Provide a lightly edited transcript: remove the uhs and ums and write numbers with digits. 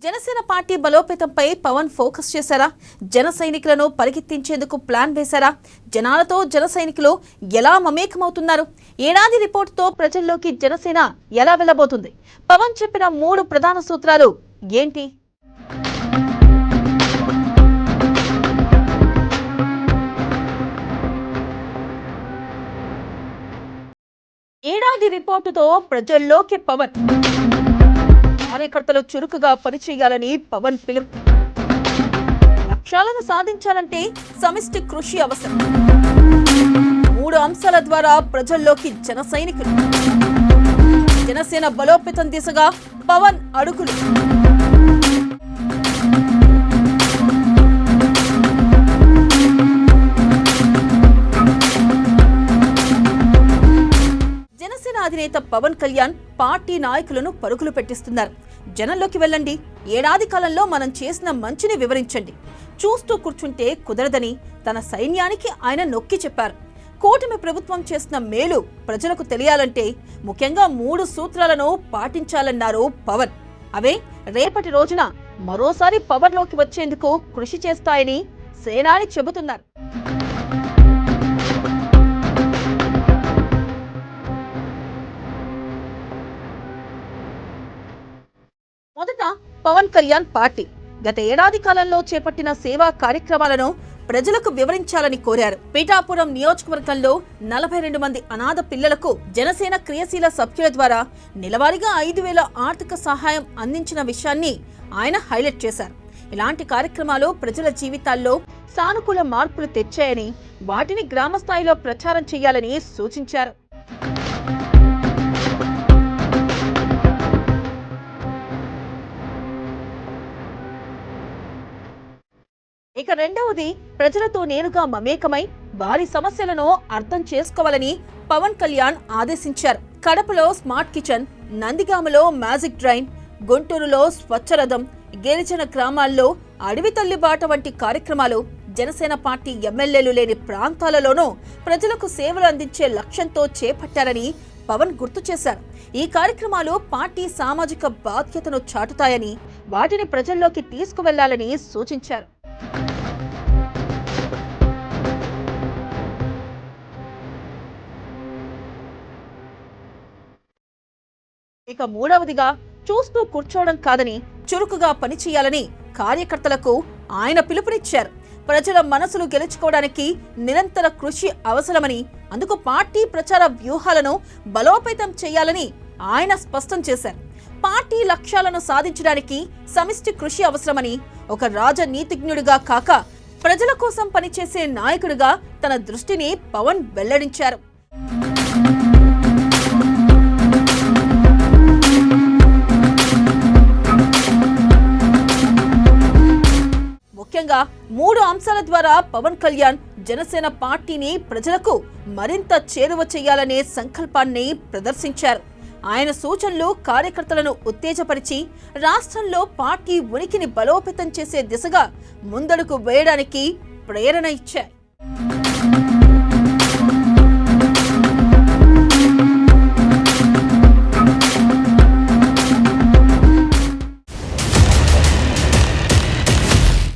Janasena party బలోపేతంపై Pawan focus చేశారా? జన సైనికులను పరిగెత్తించేందుకు ప్లాన్ వేశారా? జనాలతో జన సైనికులు ఎలా మమేకమవుతున్నారు? ఏడాది రిపోర్టుతో ప్రజల్లోకి జనసేన ఎలా వెళ్ళబోతుంది? పవన్ చెప్పిన 3 ప్రధాన సూత్రాలు ఏంటి? ఏడాది రిపోర్టుతో ప్రజల్లోకి పవన్. కార్యకర్తలు చురుకుగా పనిచేయాలని పవన్ పిలుపు. లక్ష్యాలను సాధించాలంటే సమిష్టి కృషి అవసరం. 3 అంశాల ద్వారా ప్రజల్లోకి జన సైనికులు. జనసేన బలోపేతం దిశగా పవన్ అడుగులు. జనసేన అధినేత పవన్ కళ్యాణ్ పార్టీ నాయకులను పరుగులు పెట్టిస్తున్నారు. జనంలోకి వెళ్ళండి, ఏడాది కాలంలో మనం చేసిన మంచిని వివరించండి. చూస్తూ కూర్చుంటే కుదరదని తన సైన్యానికి ఆయన నొక్కి చెప్పారు. కూటమి ప్రభుత్వం చేసిన మేలు ప్రజలకు తెలియాలంటే ముఖ్యంగా 3 సూత్రాలను పాటించాలన్నారు పవన్. అవే రేపటి రోజున మరోసారి పవర్లోకి వచ్చేందుకు కృషి చేస్తాయని సేనాని చెబుతున్నారు. మొదట పవన్ కళ్యాణ్ పార్టీ గత ఏడాది కాలంలో చేపట్టిన సేవా కార్యక్రమాలను ప్రజలకు వివరించాలని కోరారు. పీఠాపురం నియోజకవర్గంలో 42 మంది అనాథ పిల్లలకు జనసేన క్రియాశీల సభ్యుల ద్వారా నెలవారీగా 5,000 ఆర్థిక సహాయం అందించిన విషయాన్ని ఆయన హైలైట్ చేశారు. ఇలాంటి కార్యక్రమాలు ప్రజల జీవితాల్లో సానుకూల మార్పులు తెచ్చాయని, వాటిని గ్రామ స్థాయిలో ప్రచారం చేయాలని సూచించారు. ఇక రెండవది, ప్రజలతో నేరుగా మమేకమై వారి సమస్యలను అర్థం చేసుకోవాలని పవన్ కళ్యాణ్ ఆదేశించారు. కడపలో స్మార్ట్ కిచెన్, నందిగామలో మ్యాజిక్ డ్రైన్, గుంటూరులో స్వచ్ఛరథం, గిరిజన గ్రామాల్లో అడవి తల్లి బాట వంటి కార్యక్రమాలు జనసేన పార్టీ ఎమ్మెల్యేలు లేని ప్రాంతాలలోనూ ప్రజలకు సేవలు అందించే లక్ష్యంతో చేపట్టారని పవన్ గుర్తు చేశారు. ఈ కార్యక్రమాలు పార్టీ సామాజిక బాధ్యతను చాటుతాయని, వాటిని ప్రజల్లోకి తీసుకువెళ్లాలని సూచించారు. ఇక మూడవదిగా, చూస్తూ కూర్చోవడం కాదని చురుకుగా పనిచేయాలని కార్యకర్తలకు ఆయన పిలుపునిచ్చారు. ప్రజల మనసులు గెలుచుకోవడానికి నిరంతర కృషి అవసరమని, అందుకు పార్టీ ప్రచార వ్యూహాలను బలోపేతం చేయాలని ఆయన స్పష్టం చేశారు. పార్టీ లక్ష్యాలను సాధించడానికి సమిష్టి కృషి అవసరమని, ఒక రాజనీతిజ్ఞుడిగా కాక ప్రజల కోసం పనిచేసే నాయకుడిగా తన దృష్టిని పవన్ వెల్లడించారు. ముఖ్యంగా 3 అంశాల ద్వారా పవన్ కళ్యాణ్ జనసేన పార్టీని ప్రజలకు మరింత చేరువ చేయాలనే సంకల్పాన్ని ప్రదర్శించారు. ఆయన సూచనలు కార్యకర్తలను ఉత్తేజపరిచి రాష్ట్రంలో పార్టీ ఉనికిని బలోపేతం చేసే దిశగా ముందడుగు వేయడానికి ప్రేరణ ఇచ్చాయి.